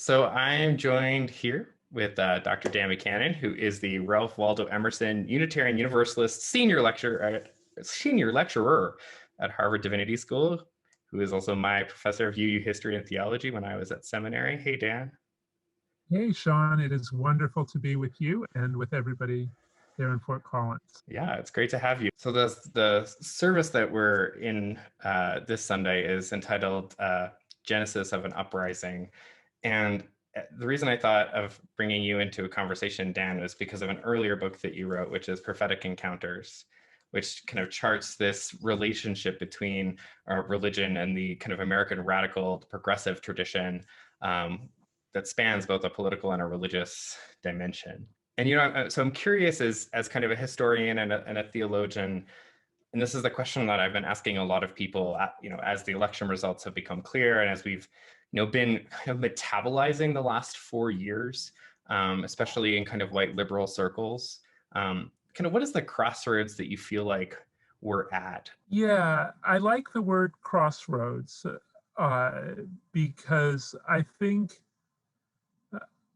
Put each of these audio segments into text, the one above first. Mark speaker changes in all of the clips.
Speaker 1: So I am joined here with Dr. Dan McKanan, who is the Ralph Waldo Emerson Unitarian Universalist senior lecturer at Harvard Divinity School, who is also my professor of UU History and Theology when I was at seminary. Hey, Dan.
Speaker 2: Hey, Sean, it is wonderful to be with you and with everybody there in Fort Collins.
Speaker 1: Yeah, it's great to have you. So the service that we're in this Sunday is entitled Genesis of an Uprising. And the reason I thought of bringing you into a conversation, Dan, was because of an earlier book that you wrote, which is Prophetic Encounters, which kind of charts this relationship between religion and the kind of American radical progressive tradition that spans both a political and a religious dimension. And so I'm curious, as kind of a historian and a theologian, and this is the question that I've been asking a lot of people, as the election results have become clear, and as we've, been kind of metabolizing the last 4 years, especially in kind of white liberal circles. Kind of what is the crossroads that you feel like we're at?
Speaker 2: Yeah, I like the word crossroads uh, because I think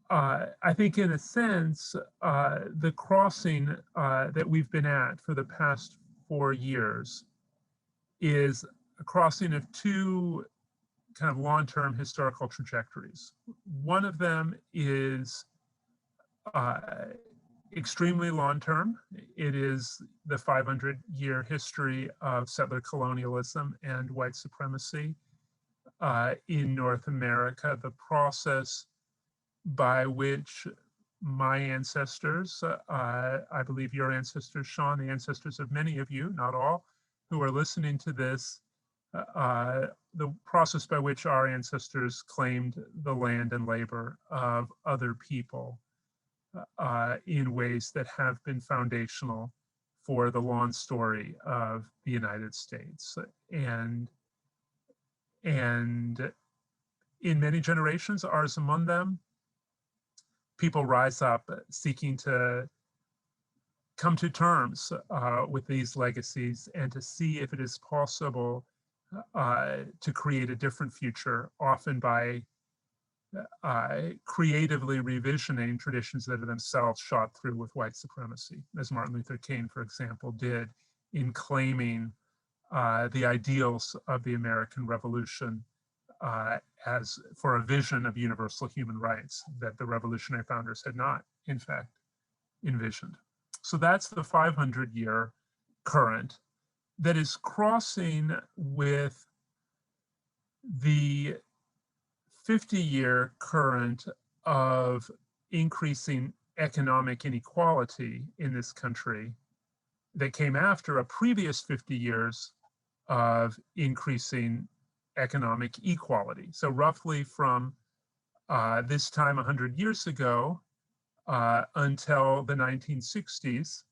Speaker 2: in a sense, the crossing that we've been at for the past 4 years is a crossing of two kind of long-term historical trajectories. One of them is uh, extremely long-term. It is the 500-year history of settler colonialism and white supremacy in North America, the process by which my ancestors, I believe your ancestors, Sean, the ancestors of many of you, not all, who are listening to this, the process by which our ancestors claimed the land and labor of other people in ways that have been foundational for the long story of the United States. And in many generations, ours among them, people rise up seeking to come to terms with these legacies and to see if it is possible to create a different future, often by creatively revisioning traditions that are themselves shot through with white supremacy, as Martin Luther King, for example, did in claiming the ideals of the American Revolution as for a vision of universal human rights that the revolutionary founders had not, in fact, envisioned. So that's the 500-year current that is crossing with the 50-year current of increasing economic inequality in this country that came after a previous 50 years of increasing economic equality. So roughly from this time 100 years ago until the 1960s,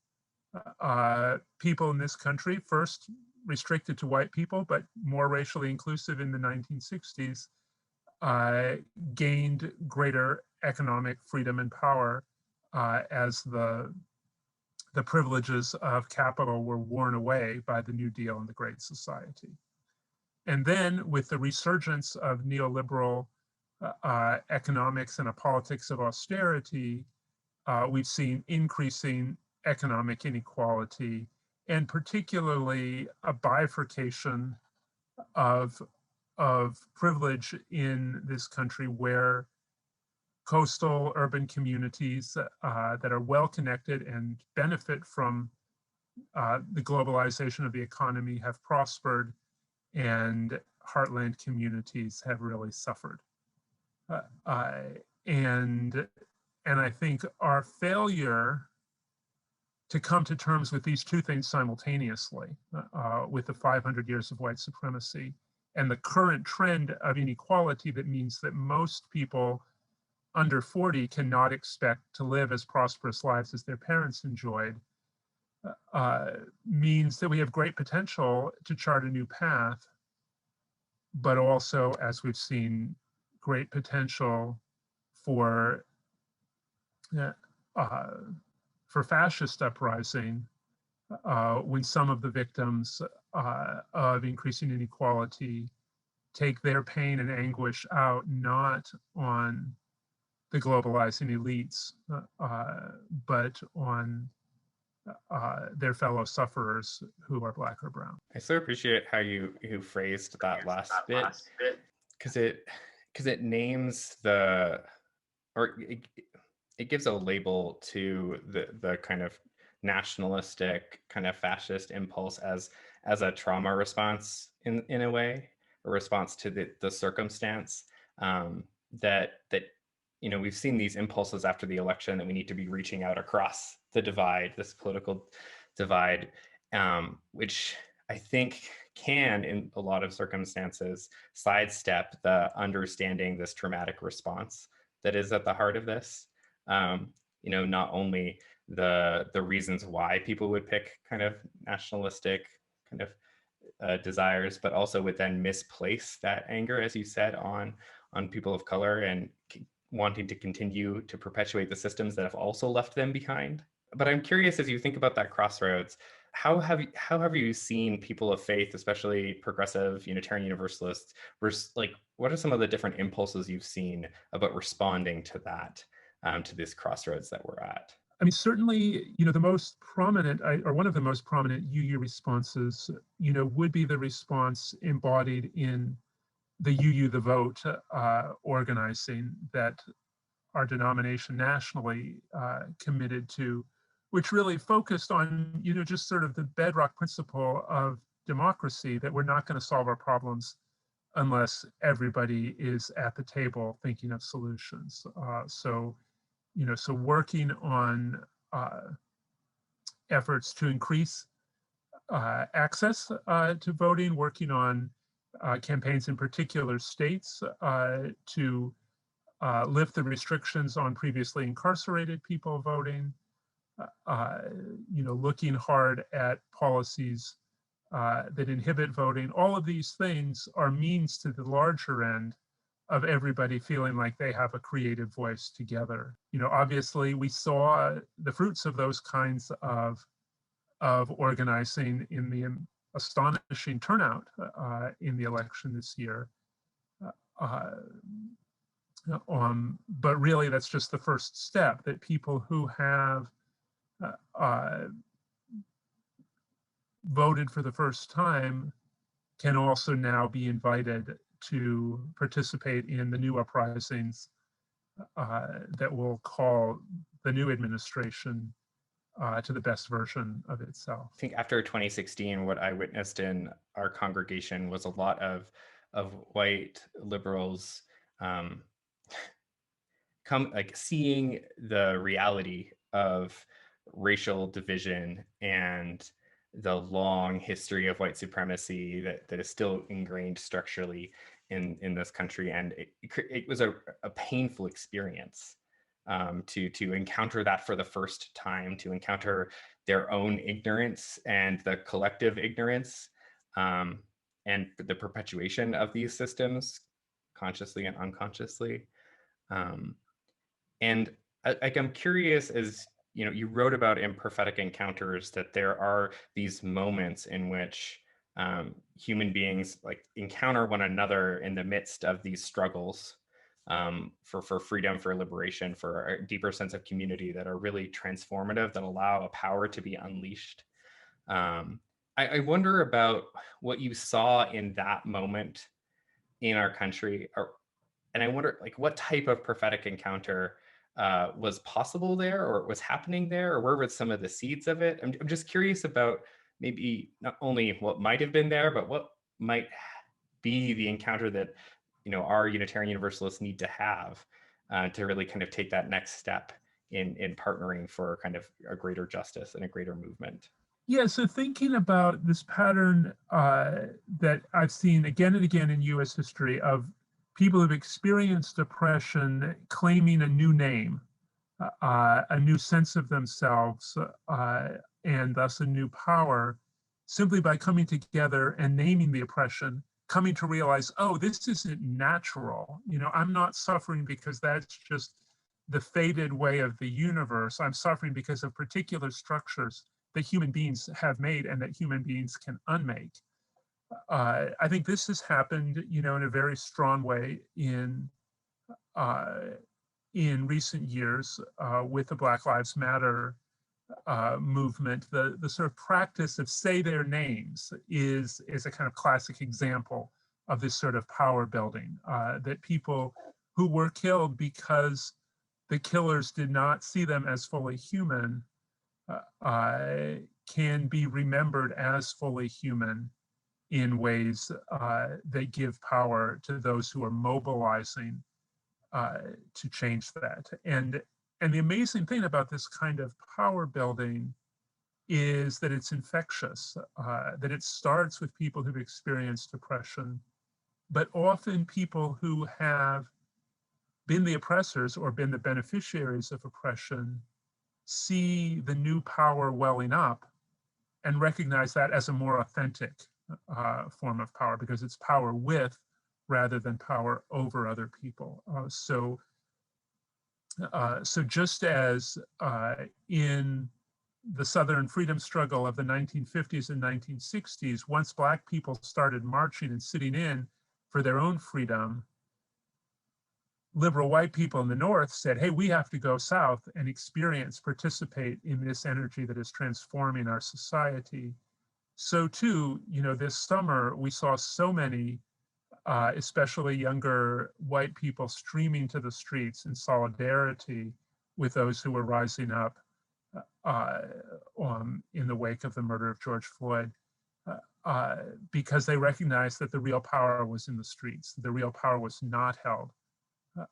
Speaker 2: people in this country, first restricted to white people, but more racially inclusive in the 1960s, gained greater economic freedom and power as the privileges of capital were worn away by the New Deal and the Great Society. And then with the resurgence of neoliberal economics and a politics of austerity, we've seen increasing economic inequality and particularly a bifurcation of privilege in this country where coastal urban communities that are well connected and benefit from the globalization of the economy have prospered, and heartland communities have really suffered. And I think our failure to come to terms with these two things simultaneously, with the 500 years of white supremacy and the current trend of inequality that means that most people under 40 cannot expect to live as prosperous lives as their parents enjoyed, means that we have great potential to chart a new path, but also, as we've seen, great potential for fascist uprising when some of the victims of increasing inequality take their pain and anguish out not on the globalizing elites, but on their fellow sufferers who are Black or brown.
Speaker 1: I so appreciate how you phrased that last bit, because it names the, or it gives a label to the kind of nationalistic, kind of fascist impulse as a trauma response in a way, a response to the circumstance, that we've seen these impulses after the election that we need to be reaching out across the divide, this political divide, which I think can, in a lot of circumstances, sidestep the understanding this traumatic response that is at the heart of this. Not only the reasons why people would pick kind of nationalistic kind of desires, but also would then misplace that anger, as you said, on people of color and wanting to continue to perpetuate the systems that have also left them behind. But I'm curious, as you think about that crossroads, how have you seen people of faith, especially progressive Unitarian Universalists, what are some of the different impulses you've seen about responding to that, to this crossroads that we're at?
Speaker 2: I mean, certainly, the most prominent, or one of the most prominent UU responses, would be the response embodied in the UU the Vote organizing that our denomination nationally committed to, which really focused on, just sort of the bedrock principle of democracy, that we're not going to solve our problems unless everybody is at the table thinking of solutions. So working on efforts to increase access to voting, working on campaigns in particular states to lift the restrictions on previously incarcerated people voting, looking hard at policies that inhibit voting. All of these things are means to the larger end of everybody feeling like they have a creative voice together. Obviously, we saw the fruits of those kinds of organizing in the astonishing turnout in the election this year. But really, that's just the first step, that people who have voted for the first time can also now be invited to participate in the new uprisings that will call the new administration to the best version of itself.
Speaker 1: I think after 2016, what I witnessed in our congregation was a lot of white liberals seeing the reality of racial division and the long history of white supremacy that is still ingrained structurally in this country. And it was a painful experience to encounter that for the first time, to encounter their own ignorance and the collective ignorance, and the perpetuation of these systems consciously and unconsciously. And I'm curious, as you wrote about in Prophetic Encounters, that there are these moments in which human beings encounter one another in the midst of these struggles for freedom, for liberation, for a deeper sense of community, that are really transformative, that allow a power to be unleashed. I wonder about what you saw in that moment in our country, and I wonder what type of prophetic encounter was possible there, or was happening there, or where were some of the seeds of it? I'm just curious about maybe not only what might have been there, but what might be the encounter that our Unitarian Universalists need to have to really kind of take that next step in partnering for kind of a greater justice and a greater movement.
Speaker 2: Yeah, so thinking about this pattern that I've seen again and again in U.S. history of people who've experienced oppression claiming a new name, a new sense of themselves, and thus a new power, simply by coming together and naming the oppression, coming to realize, oh, this isn't natural. I'm not suffering because that's just the fated way of the universe. I'm suffering because of particular structures that human beings have made and that human beings can unmake. I think this has happened, in a very strong way in in recent years with the Black Lives Matter movement, the sort of practice of say their names is a kind of classic example of this sort of power building, that people who were killed because the killers did not see them as fully human can be remembered as fully human in ways that give power to those who are mobilizing to change that. And the amazing thing about this kind of power building is that it's infectious, that it starts with people who've experienced oppression, but often people who have been the oppressors or been the beneficiaries of oppression see the new power welling up and recognize that as a more authentic form of power, because it's power with rather than power over other people. So just as in the Southern freedom struggle of the 1950s and 1960s, once Black people started marching and sitting in for their own freedom, liberal white people in the North said, hey, we have to go south and experience, participate in this energy that is transforming our society. So too, this summer, we saw so many, especially younger white people, streaming to the streets in solidarity with those who were rising up in the wake of the murder of George Floyd, because they recognized that the real power was in the streets. The real power was not held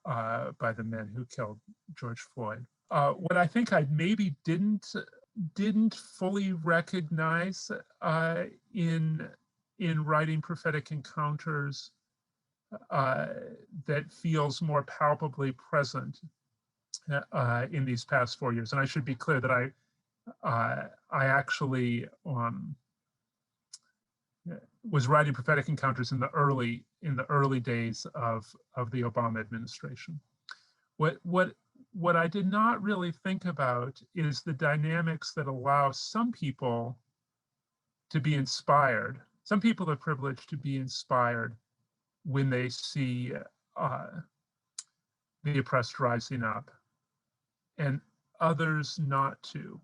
Speaker 2: by the men who killed George Floyd. What I think I maybe didn't fully recognize in writing Prophetic Encounters that feels more palpably present in these past 4 years. And I should be clear that I actually was writing Prophetic Encounters in the early days of the Obama administration. What I did not really think about is the dynamics that allow some people to be inspired. Some people are privileged to be inspired when they see the oppressed rising up, and others not to.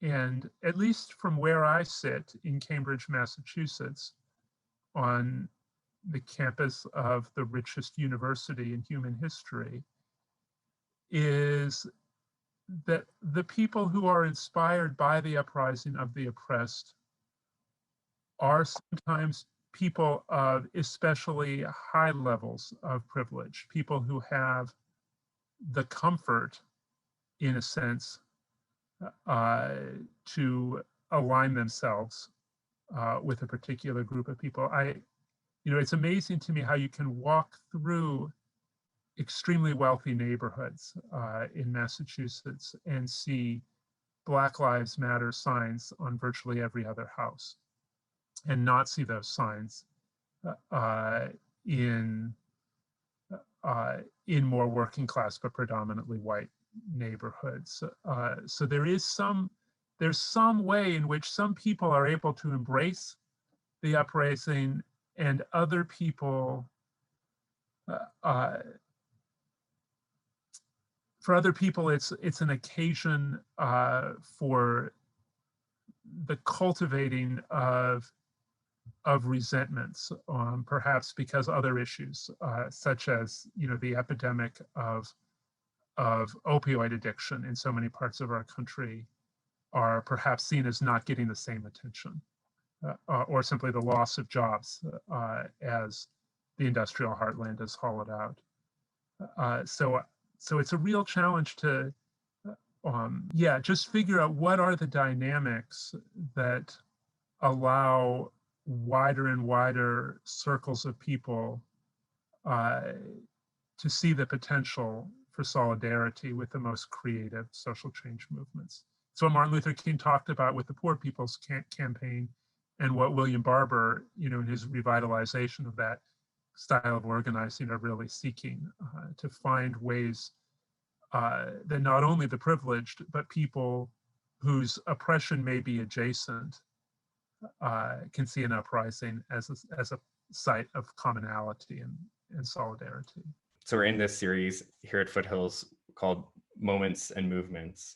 Speaker 2: And at least from where I sit in Cambridge, Massachusetts, on the campus of the richest university in human history, is that the people who are inspired by the uprising of the oppressed are sometimes people of especially high levels of privilege, people who have the comfort, in a sense, to align themselves with a particular group of people. It's amazing to me how you can walk through extremely wealthy neighborhoods in Massachusetts and see Black Lives Matter signs on virtually every other house, and not see those signs in more working class but predominantly white neighborhoods. So there's some way in which some people are able to embrace the uprising, and other people, for other people, it's an occasion for the cultivating of resentments, perhaps because other issues, such as the epidemic of opioid addiction in so many parts of our country, are perhaps seen as not getting the same attention, or simply the loss of jobs as the industrial heartland is hollowed out. So it's a real challenge to, just figure out what are the dynamics that allow wider and wider circles of people to see the potential for solidarity with the most creative social change movements. So what Martin Luther King talked about with the Poor People's Campaign, and what William Barber, in his revitalization of that style of organizing, are really seeking to find ways that not only the privileged, but people whose oppression may be adjacent can see an uprising as a site of commonality and solidarity.
Speaker 1: So we're in this series here at Foothills called Moments and Movements,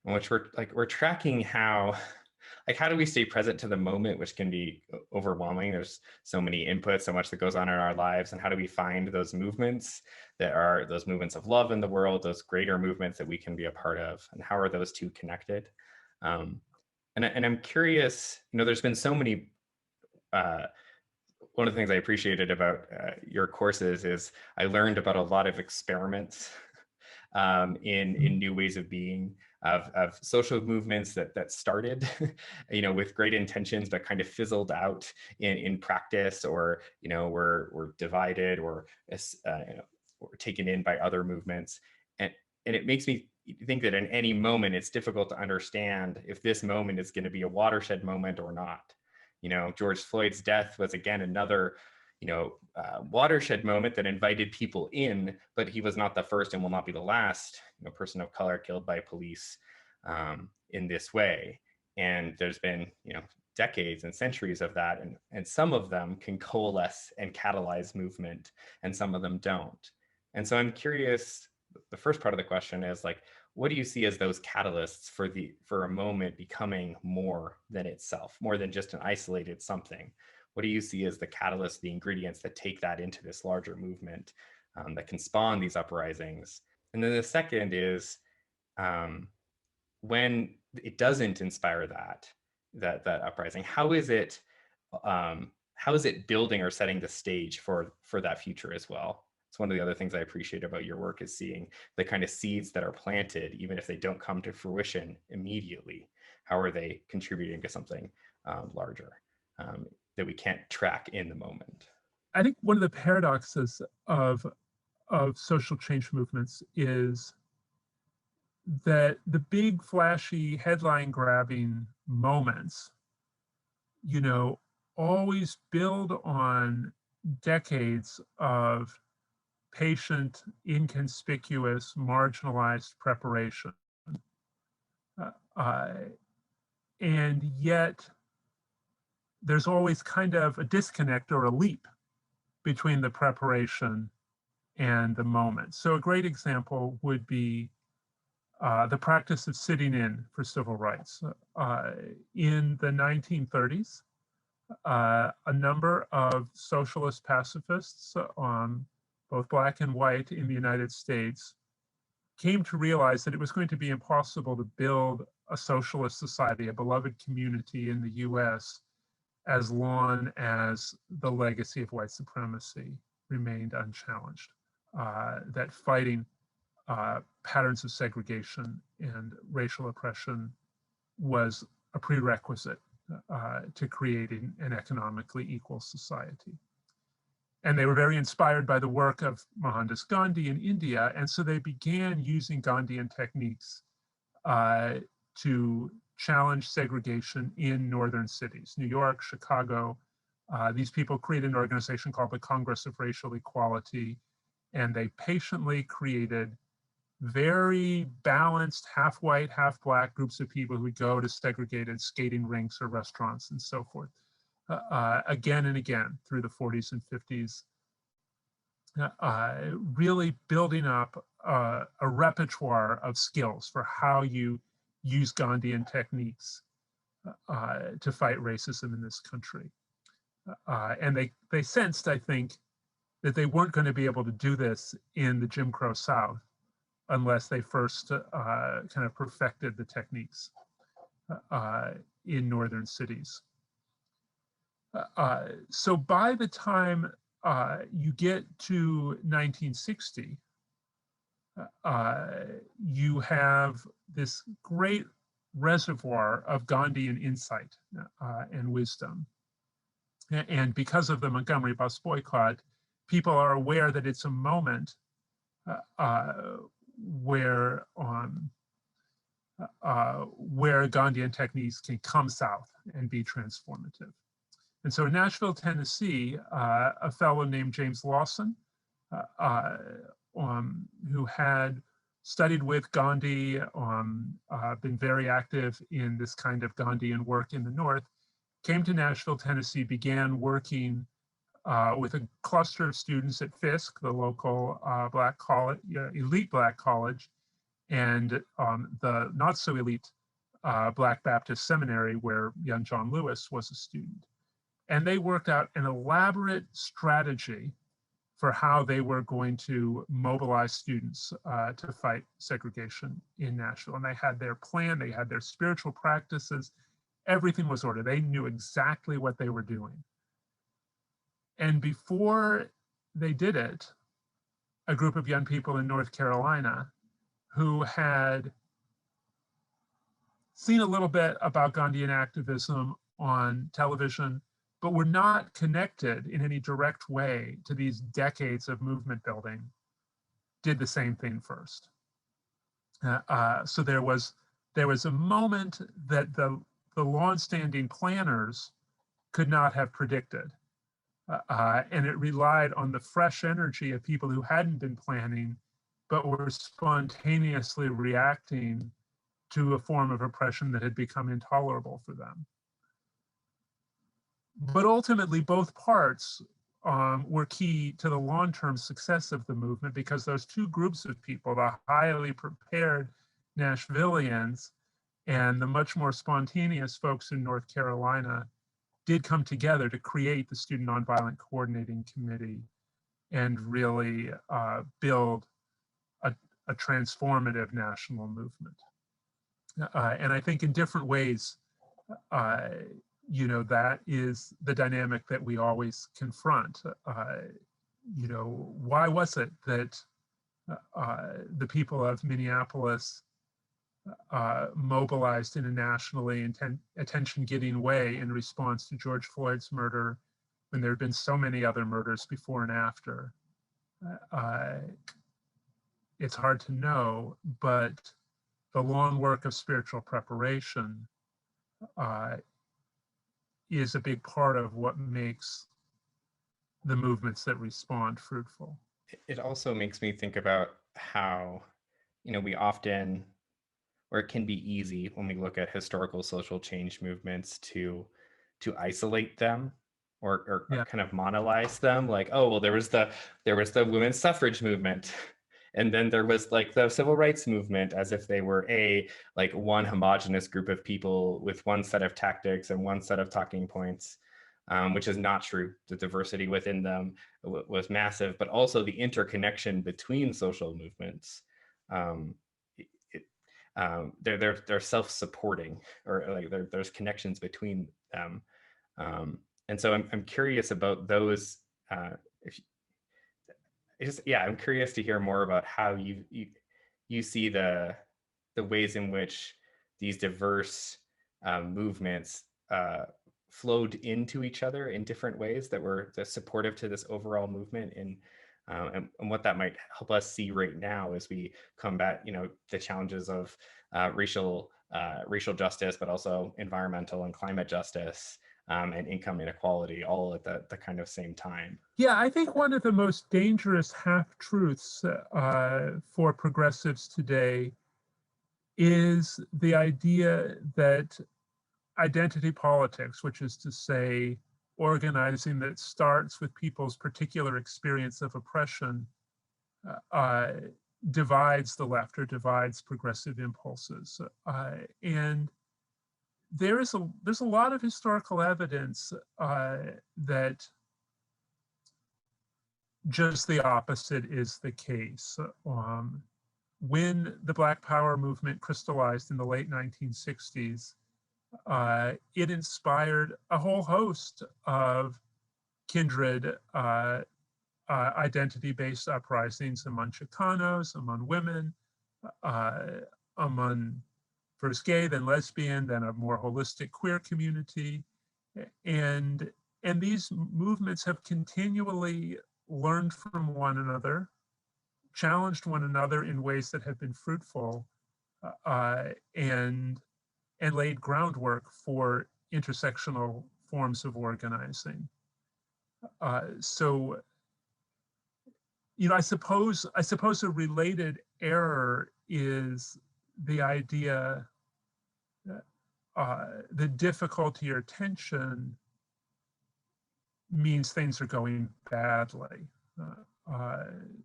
Speaker 1: in which we're tracking how, like, how do we stay present to the moment, which can be overwhelming. There's so many inputs, so much that goes on in our lives. And how do we find those movements that are those movements of love in the world, those greater movements that we can be a part of? And how are those two connected? And I'm curious, there's been so many, one of the things I appreciated about your courses is I learned about a lot of experiments in new ways of being, of social movements that started, with great intentions, but kind of fizzled out in practice, or were divided, or or taken in by other movements, and it makes me think that in any moment it's difficult to understand if this moment is going to be a watershed moment or not. George Floyd's death was, again, another watershed moment that invited people in, but he was not the first and will not be the last person of color killed by police in this way. And there's been decades and centuries of that, and some of them can coalesce and catalyze movement, and some of them don't. And so I'm curious, the first part of the question is, like, what do you see as those catalysts for a moment becoming more than itself, more than just an isolated something? What do you see as the catalyst, the ingredients that take that into this larger movement that can spawn these uprisings? And then the second is, when it doesn't inspire that uprising, how is it building or setting the stage for that future as well? It's one of the other things I appreciate about your work, is seeing the kind of seeds that are planted, even if they don't come to fruition immediately. How are they contributing to something larger that we can't track in the moment?
Speaker 2: I think one of the paradoxes of social change movements is that the big, flashy, headline-grabbing moments, always build on decades of patient, inconspicuous, marginalized preparation. And yet, there's always kind of a disconnect or a leap between the preparation and the moment. So a great example would be the practice of sitting in for civil rights. In the 1930s, a number of socialist pacifists, both black and white, in the United States, came to realize that it was going to be impossible to build a socialist society, a beloved community in the US, as long as the legacy of white supremacy remained unchallenged. That fighting patterns of segregation and racial oppression was a prerequisite to creating an economically equal society. And they were very inspired by the work of Mohandas Gandhi in India, and so they began using Gandhian techniques to challenge segregation in northern cities, New York, Chicago. These people created an organization called the Congress of Racial Equality, and they patiently created very balanced, half white, half black groups of people who would go to segregated skating rinks or restaurants and so forth, again and again through the 40s and 50s, really building up a repertoire of skills for how you use Gandhian techniques to fight racism in this country. And they sensed, I think, that they weren't going to be able to do this in the Jim Crow South unless they first kind of perfected the techniques in northern cities. So by the time you get to 1960, you have this great reservoir of Gandhian insight and wisdom. And because of the Montgomery bus boycott, people are aware that it's a moment where Gandhian techniques can come south and be transformative. And so in Nashville, Tennessee, a fellow named James Lawson, who had studied with Gandhi, been very active in this kind of Gandhian work in the North, came to Nashville, Tennessee, began working with a cluster of students at Fisk, the local black college, elite black college, and the not so elite Black Baptist Seminary where young John Lewis was a student. And they worked out an elaborate strategy for how they were going to mobilize students to fight segregation in Nashville. And they had their plan, they had their spiritual practices, everything was ordered. They knew exactly what they were doing. And before they did it, a group of young people in North Carolina who had seen a little bit about Gandhian activism on television, but were not connected in any direct way to these decades of movement building, did the same thing first. So there was a moment that the longstanding planners could not have predicted. And it relied on the fresh energy of people who hadn't been planning, but were spontaneously reacting to a form of oppression that had become intolerable for them. But ultimately, both parts were key to the long-term success of the movement, because those two groups of people, the highly prepared Nashvillians and the much more spontaneous folks in North Carolina, did come together to create the Student Nonviolent Coordinating Committee and really build a transformative national movement. And I think in different ways, that is the dynamic that we always confront. Why was it that the people of Minneapolis mobilized in a nationally attention-getting way in response to George Floyd's murder, when there had been so many other murders before and after? It's hard to know, but the long work of spiritual preparation is a big part of what makes the movements that respond fruitful.
Speaker 1: It also makes me think about how, we often, or it can be easy when we look at historical social change movements to isolate them or kind of monolize them. Like, oh, well, there was the women's suffrage movement. And then there was like the civil rights movement, as if they were one homogenous group of people with one set of tactics and one set of talking points, which is not true. The diversity within them was massive, but also the interconnection between social movements. They're self-supporting, or like there's connections between them. And so I'm curious about those. I'm curious to hear more about how you see the ways in which these diverse movements flowed into each other in different ways that were supportive to this overall movement, and what that might help us see right now as we combat, the challenges of racial justice, but also environmental and climate justice, and income inequality, all at the kind of same time.
Speaker 2: Yeah, I think one of the most dangerous half-truths for progressives today is the idea that identity politics, which is to say organizing that starts with people's particular experience of oppression, divides the left or divides progressive impulses. And there's a lot of historical evidence that just the opposite is the case. When the Black Power movement crystallized in the late 1960s, it inspired a whole host of kindred identity-based uprisings among Chicanos, among women, among first gay, then lesbian, then a more holistic queer community. And these movements have continually learned from one another, challenged one another in ways that have been fruitful, and laid groundwork for intersectional forms of organizing. So, I suppose a related error is the idea that difficulty or tension means things are going badly.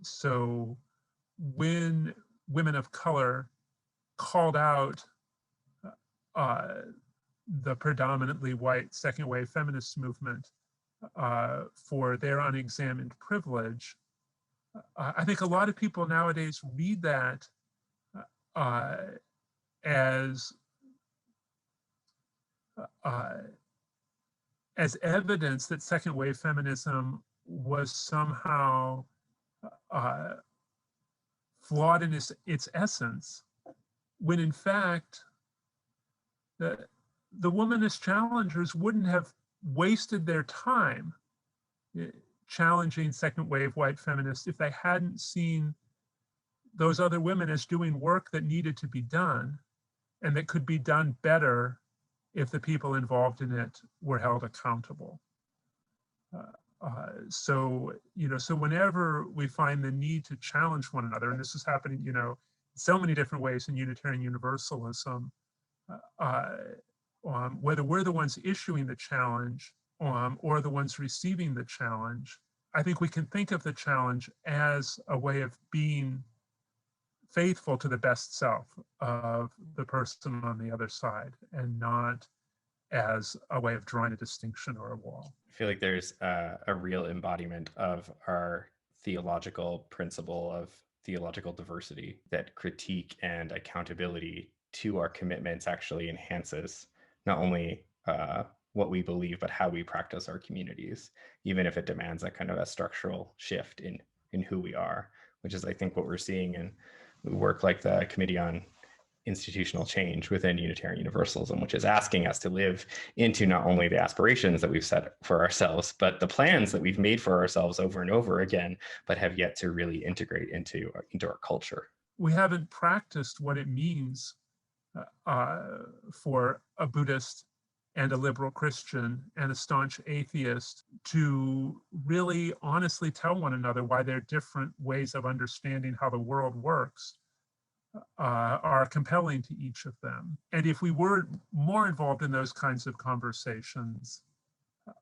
Speaker 2: So when women of color called out uh, the predominantly white second wave feminist movement for their unexamined privilege. I think a lot of people nowadays read that uh, as uh, as evidence that second wave feminism was somehow uh, flawed in its essence, when in fact the womanist challengers wouldn't have wasted their time challenging second wave white feminists if they hadn't seen those other women as doing work that needed to be done and that could be done better if the people involved in it were held accountable. So, so whenever we find the need to challenge one another, and this is happening, so many different ways in Unitarian Universalism, whether we're the ones issuing the challenge or the ones receiving the challenge, I think we can think of the challenge as a way of being faithful to the best self of the person on the other side, and not as a way of drawing a distinction or a wall.
Speaker 1: I feel like there's a real embodiment of our theological principle of theological diversity, that critique and accountability to our commitments actually enhances not only what we believe, but how we practice our communities, even if it demands a kind of a structural shift in who we are, which is, I think, what we're seeing in work like the Committee on Institutional Change within Unitarian Universalism, which is asking us to live into not only the aspirations that we've set for ourselves, but the plans that we've made for ourselves over and over again, but have yet to really integrate into our culture.
Speaker 2: We haven't practiced what it means for a Buddhist and a liberal Christian and a staunch atheist to really honestly tell one another why their different ways of understanding how the world works are compelling to each of them. And if we were more involved in those kinds of conversations,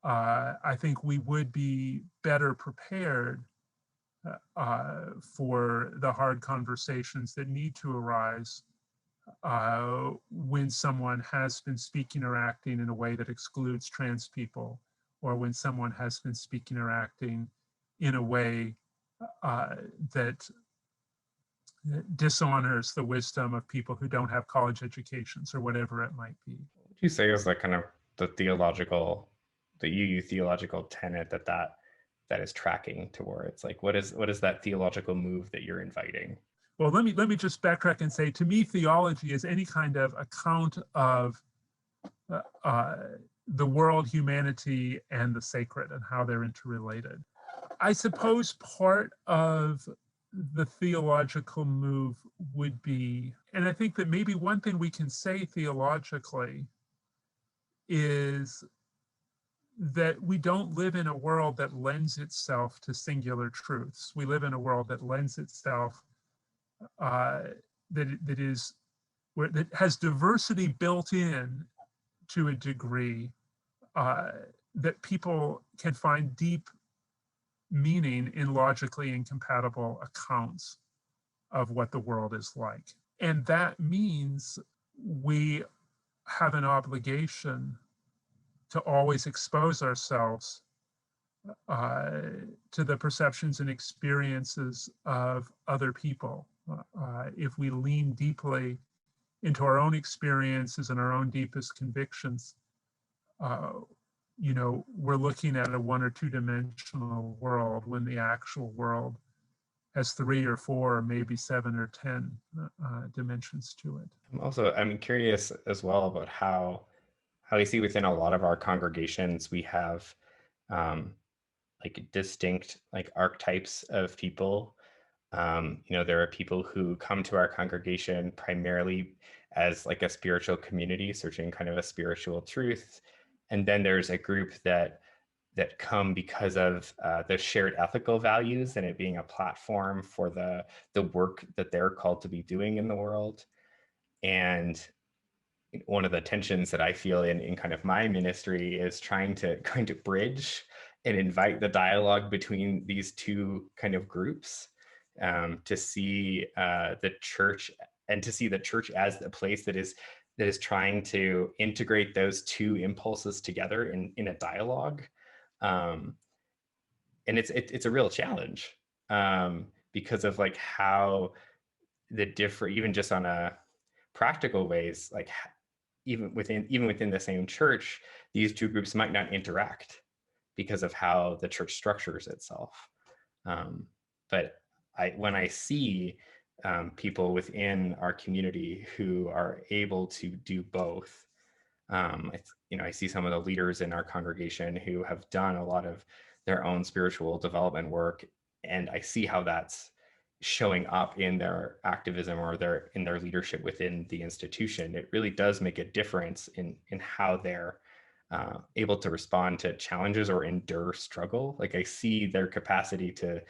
Speaker 2: I think we would be better prepared for the hard conversations that need to arise when someone has been speaking or acting in a way that excludes trans people, or when someone has been speaking or acting in a way that dishonors the wisdom of people who don't have college educations, or whatever it might be.
Speaker 1: What would you say is the kind of the UU theological tenet that is tracking towards? Like, what is that theological move that you're inviting?
Speaker 2: Well, let me just backtrack and say, to me, theology is any kind of account of the world, humanity, and the sacred, and how they're interrelated. I suppose part of the theological move would be, and I think that maybe one thing we can say theologically is that we don't live in a world that lends itself to singular truths. We live in a world that lends itself that has diversity built in to a degree that people can find deep meaning in logically incompatible accounts of what the world is like. And that means we have an obligation to always expose ourselves to the perceptions and experiences of other people. If we lean deeply into our own experiences and our own deepest convictions, we're looking at a 1 or 2 dimensional world, when the actual world has 3 or 4 or maybe 7 or 10 dimensions to it.
Speaker 1: I'm curious as well about how we see within a lot of our congregations, we have like distinct like archetypes of people. There are people who come to our congregation primarily as like a spiritual community, searching kind of a spiritual truth. And then there's a group that come because of the shared ethical values, and it being a platform for the work that they're called to be doing in the world. And one of the tensions that I feel in kind of my ministry is trying to bridge and invite the dialogue between these two kind of groups, to see the church and to see the church as a place that is trying to integrate those two impulses together in a dialogue. And it's a real challenge, because of like how the different, even just on a practical ways, like even within the same church, these two groups might not interact because of how the church structures itself. But when I see people within our community who are able to do both, I see some of the leaders in our congregation who have done a lot of their own spiritual development work, and I see how that's showing up in their activism or in their leadership within the institution. It really does make a difference in how they're able to respond to challenges or endure struggle. Like I see their capacity to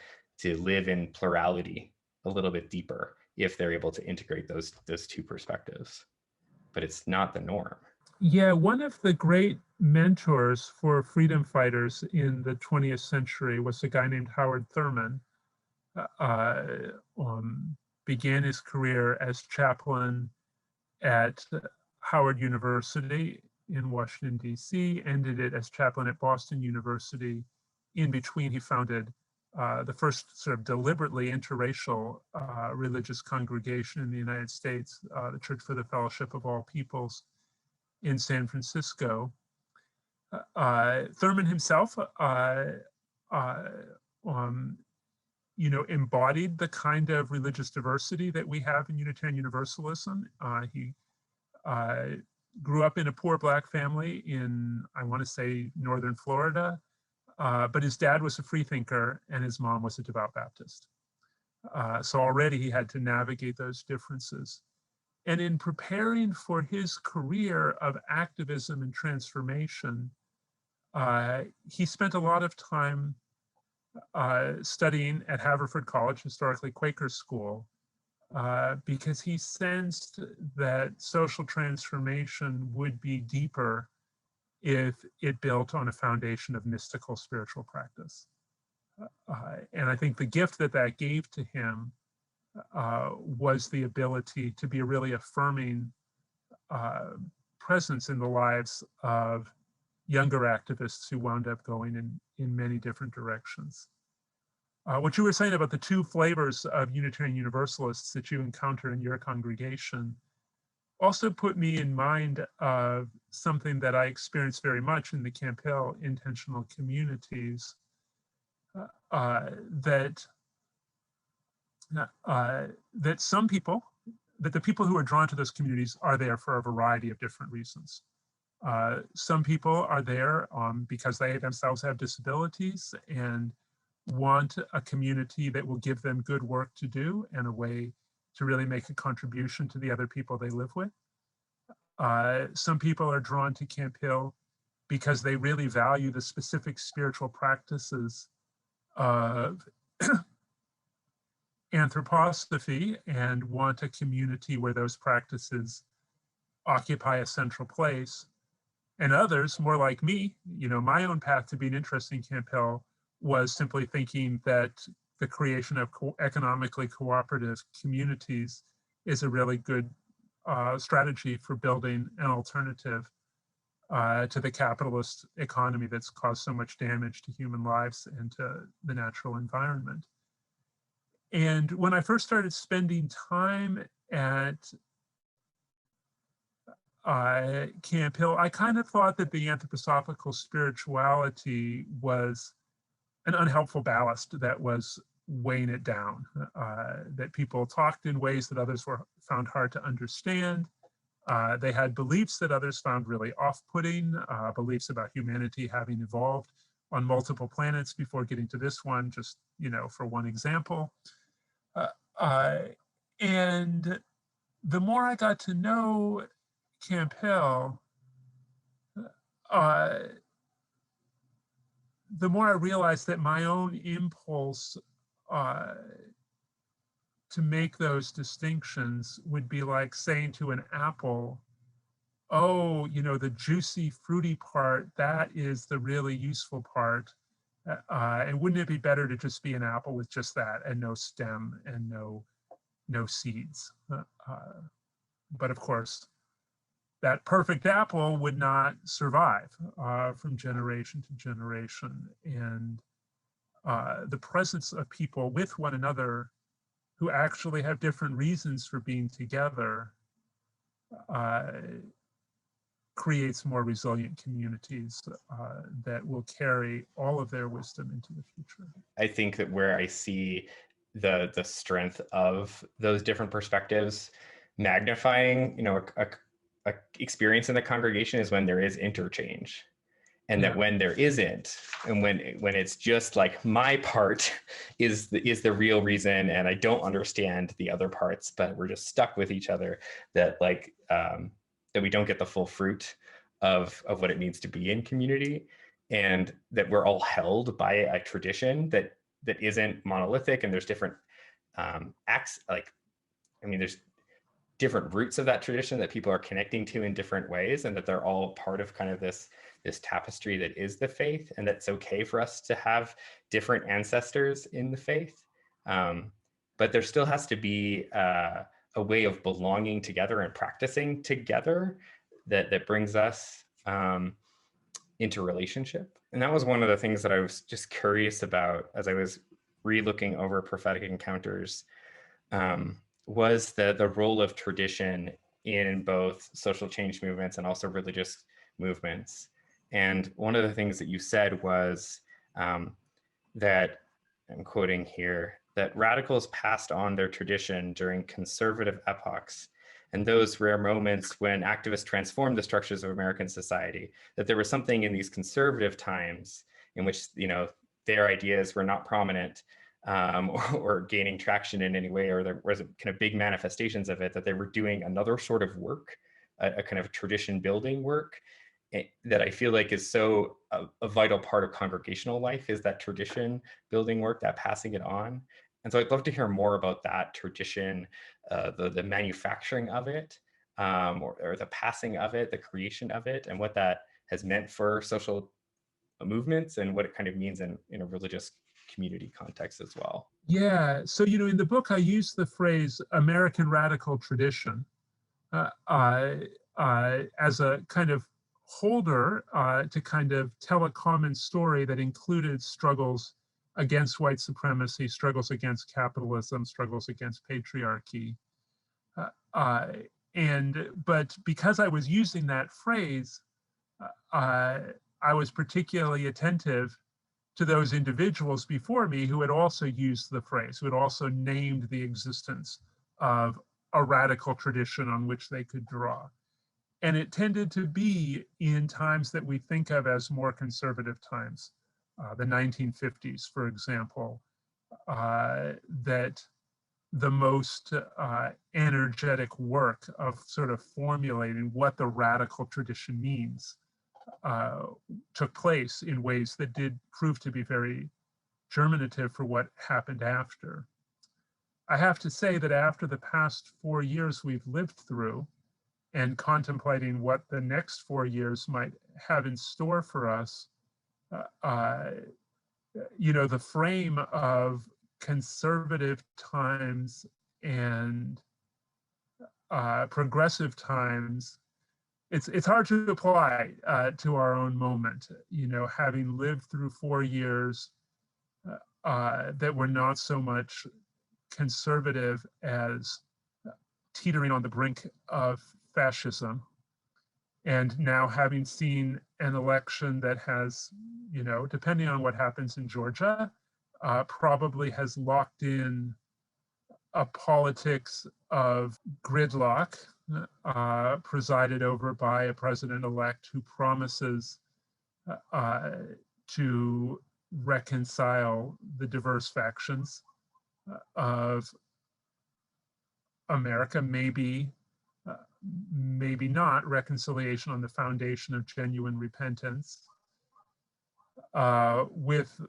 Speaker 1: live in plurality a little bit deeper if they're able to integrate those two perspectives. But it's not the norm.
Speaker 2: Yeah, one of the great mentors for freedom fighters in the 20th century was a guy named Howard Thurman. Began his career as chaplain at Howard University in Washington, D.C., ended it as chaplain at Boston University. In between, he founded the first sort of deliberately interracial religious congregation in the United States, the Church for the Fellowship of All Peoples in San Francisco. Thurman himself embodied the kind of religious diversity that we have in Unitarian Universalism. He grew up in a poor Black family in, I want to say, northern Florida, but his dad was a freethinker and his mom was a devout Baptist. So already he had to navigate those differences. And in preparing for his career of activism and transformation, he spent a lot of time studying at Haverford College, historically Quaker school, because he sensed that social transformation would be deeper if it built on a foundation of mystical spiritual practice. And I think the gift that gave to him was the ability to be a really affirming presence in the lives of younger activists who wound up going in many different directions. What you were saying about the two flavors of Unitarian Universalists that you encounter in your congregation also put me in mind of something that I experienced very much in the Camp Hill intentional communities, that some people, that the people who are drawn to those communities are there for a variety of different reasons. Some people are there because they themselves have disabilities and want a community that will give them good work to do and a way to really make a contribution to the other people they live with. Some people are drawn to Camp Hill because they really value the specific spiritual practices of anthroposophy and want a community where those practices occupy a central place. And others, more like me, my own path to being interested in Camp Hill was simply thinking that the creation of economically cooperative communities is a really good strategy for building an alternative to the capitalist economy that's caused so much damage to human lives and to the natural environment. And when I first started spending time at Camp Hill, I kind of thought that the anthroposophical spirituality was an unhelpful ballast that was weighing it down, that people talked in ways that others found hard to understand. They had beliefs that others found really off-putting, beliefs about humanity having evolved on multiple planets before getting to this one, just, for one example. And the more I got to know Camp Hill, the more I realized that my own impulse to make those distinctions would be like saying to an apple, oh, the juicy, fruity part, that is the really useful part. And wouldn't it be better to just be an apple with just that and no stem and no no seeds. But of course, that perfect apple would not survive from generation to generation. And the presence of people with one another who actually have different reasons for being together creates more resilient communities that will carry all of their wisdom into the future.
Speaker 1: I think that where I see the strength of those different perspectives magnifying, a experience in the congregation is when there is interchange. And that when there isn't, and when it's just like my part is the real reason, and I don't understand the other parts, but we're just stuck with each other, that that we don't get the full fruit of what it means to be in community, and that we're all held by a tradition that isn't monolithic, and there's different acts, there's different roots of that tradition that people are connecting to in different ways, and that they're all part of kind of this tapestry that is the faith, and that's okay for us to have different ancestors in the faith. But there still has to be a way of belonging together and practicing together that brings us into relationship. And that was one of the things that I was just curious about as I was re-looking over prophetic encounters, was the role of tradition in both social change movements and also religious movements. And one of the things that you said was that, I'm quoting here, that radicals passed on their tradition during conservative epochs and those rare moments when activists transformed the structures of American society, that there was something in these conservative times in which, their ideas were not prominent, or gaining traction in any way, or there was kind of big manifestations of it, that they were doing another sort of work, a kind of tradition building work, that I feel like is so a vital part of congregational life, is that tradition building work, that passing it on. And so I'd love to hear more about that tradition, the manufacturing of it, or the passing of it, the creation of it, and what that has meant for social movements, and what it kind of means in a religious community context as well.
Speaker 2: Yeah, so in the book I use the phrase American radical tradition as a kind of holder to kind of tell a common story that included struggles against white supremacy, struggles against capitalism, struggles against patriarchy. But because I was using that phrase, I was particularly attentive to those individuals before me who had also used the phrase, who had also named the existence of a radical tradition on which they could draw. And it tended to be in times that we think of as more conservative times, the 1950s, for example, that the most energetic work of sort of formulating what the radical tradition means took place in ways that did prove to be very germinative for what happened after. I have to say that after the past 4 years we've lived through, and contemplating what the next 4 years might have in store for us, the frame of conservative times and progressive times, it's hard to apply to our own moment. Having lived through 4 years that were not so much conservative as teetering on the brink of fascism, and now having seen an election that has, depending on what happens in Georgia, probably has locked in a politics of gridlock, presided over by a president-elect who promises to reconcile the diverse factions of America, maybe not reconciliation on the foundation of genuine repentance, with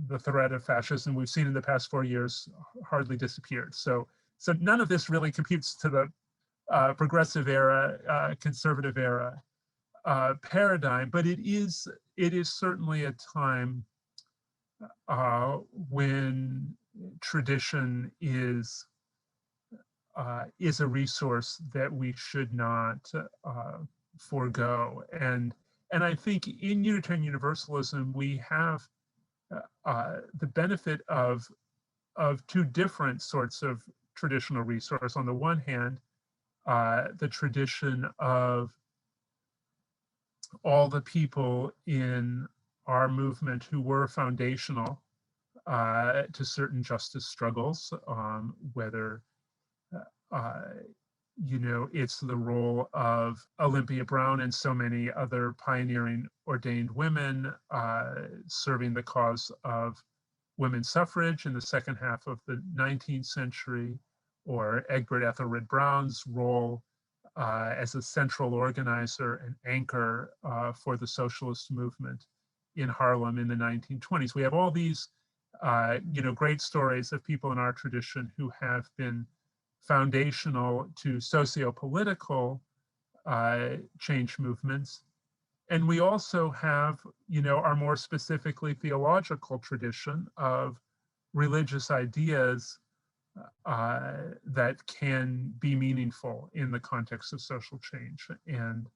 Speaker 2: the threat of fascism we've seen in the past 4 years hardly disappeared. So none of this really computes to the progressive era, conservative era paradigm, but it is certainly a time when tradition is a resource that we should not forego. And I think in Unitarian Universalism, we have the benefit of two different sorts of traditional resource. On the one hand, the tradition of all the people in our movement who were foundational to certain justice struggles, whether it's the role of Olympia Brown and so many other pioneering ordained women serving the cause of women's suffrage in the second half of the 19th century, or Egbert Ethelred Brown's role as a central organizer and anchor for the socialist movement in Harlem in the 1920s. We have all these, great stories of people in our tradition who have been foundational to socio-political change movements. And we also have, our more specifically theological tradition of religious ideas that can be meaningful in the context of social change. And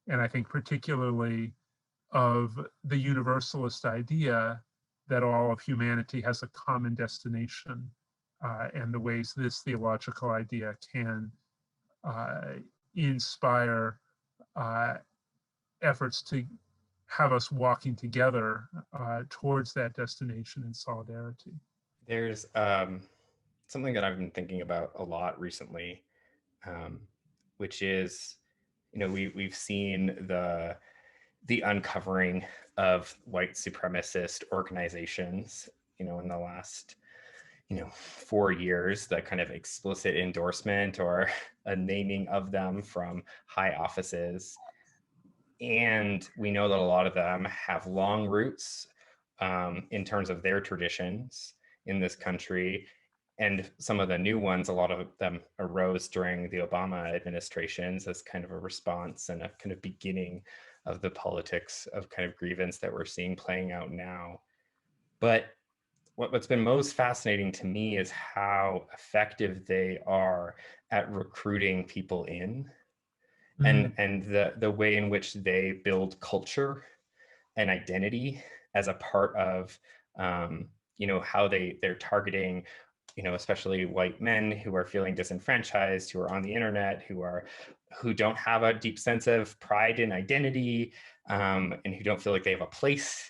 Speaker 2: I think particularly of the universalist idea that all of humanity has a common destination, and the ways this theological idea can inspire efforts to have us walking together towards that destination in solidarity.
Speaker 1: There's something that I've been thinking about a lot recently, which is, we've seen the uncovering of white supremacist organizations, in the last 4 years, the kind of explicit endorsement or a naming of them from high offices. And we know that a lot of them have long roots in terms of their traditions in this country. And some of the new ones, a lot of them arose during the Obama administrations as kind of a response and a kind of beginning of the politics of kind of grievance that we're seeing playing out now. But what's been most fascinating to me is how effective they are at recruiting people in, and the way in which they build culture and identity as a part of how they're targeting, especially white men who are feeling disenfranchised, who are on the internet, who don't have a deep sense of pride and identity, and who don't feel like they have a place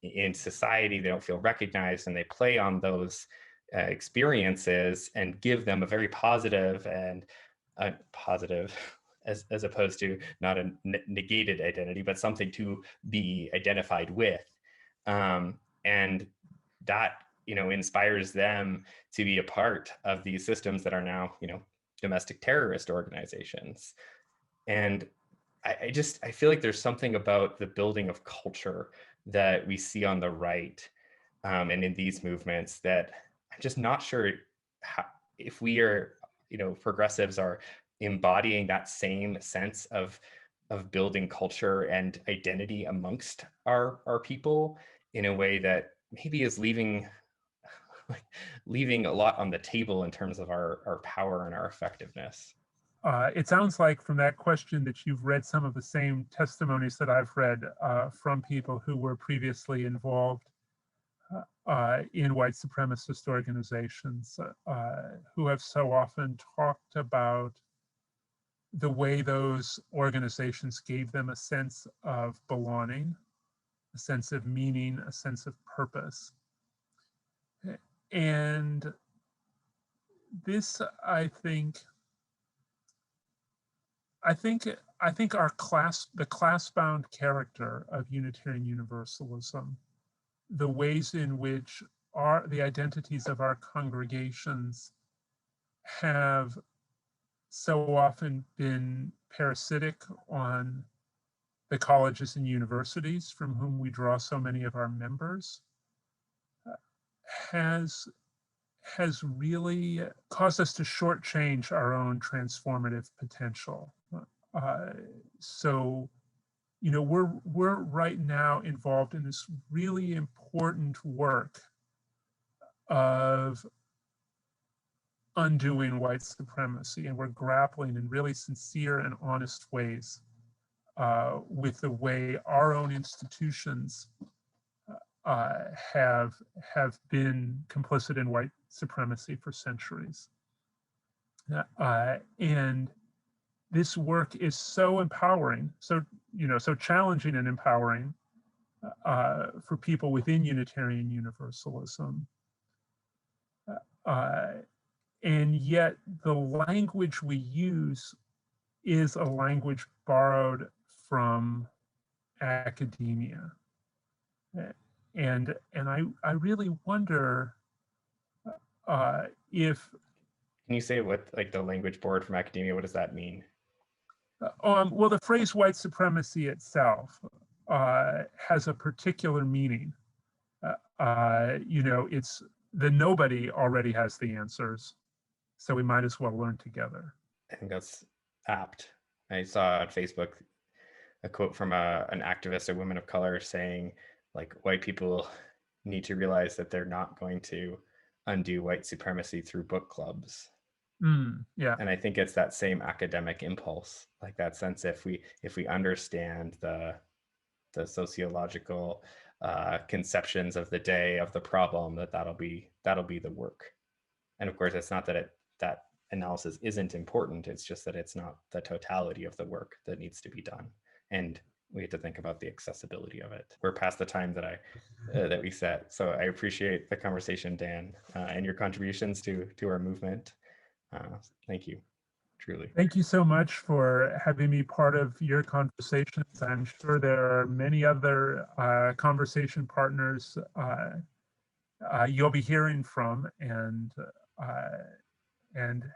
Speaker 1: in society. They don't feel recognized, and they play on those experiences and give them a very positive and as opposed to not a negated identity, but something to be identified with, and that inspires them to be a part of these systems that are now domestic terrorist organizations. And I feel like there's something about the building of culture that we see on the right and in these movements that I'm just not sure if we are, progressives are embodying that same sense of building culture and identity amongst our people in a way that maybe is leaving a lot on the table in terms of our power and our effectiveness.
Speaker 2: It sounds like from that question that you've read some of the same testimonies that I've read from people who were previously involved in white supremacist organizations, who have so often talked about the way those organizations gave them a sense of belonging, a sense of meaning, a sense of purpose. And this, I think the class-bound character of Unitarian Universalism, the ways in which the identities of our congregations have so often been parasitic on the colleges and universities from whom we draw so many of our members, has really caused us to shortchange our own transformative potential. So, we're right now involved in this really important work of undoing white supremacy, and we're grappling in really sincere and honest ways with the way our own institutions have been complicit in white supremacy for centuries. And this work is so empowering, so challenging and empowering for people within Unitarian Universalism. And yet the language we use is a language borrowed from academia. And I really wonder if...
Speaker 1: Can you say what, like, the language borrowed from academia, what does that mean?
Speaker 2: Well, the phrase white supremacy itself has a particular meaning. It's the nobody already has the answers, so we might as well learn together.
Speaker 1: I think that's apt. I saw on Facebook a quote from an activist, a woman of color, saying, like, white people need to realize that they're not going to undo white supremacy through book clubs.
Speaker 2: Yeah.
Speaker 1: And I think it's that same academic impulse, like that sense, if we understand the sociological conceptions of the day, of the problem, that'll be the work. And of course, it's not that that analysis isn't important, it's just that it's not the totality of the work that needs to be done. And we have to think about the accessibility of it. We're past the time that we set. So I appreciate the conversation, Dan, and your contributions to our movement. Thank you, truly.
Speaker 2: Thank you so much for having me part of your conversations. I'm sure there are many other conversation partners you'll be hearing from, and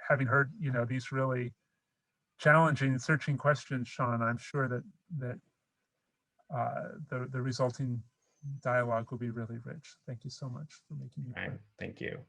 Speaker 2: having heard these really challenging, searching questions, Sean, I'm sure that the resulting dialogue will be really rich. Thank you so much for making me.
Speaker 1: Thank you.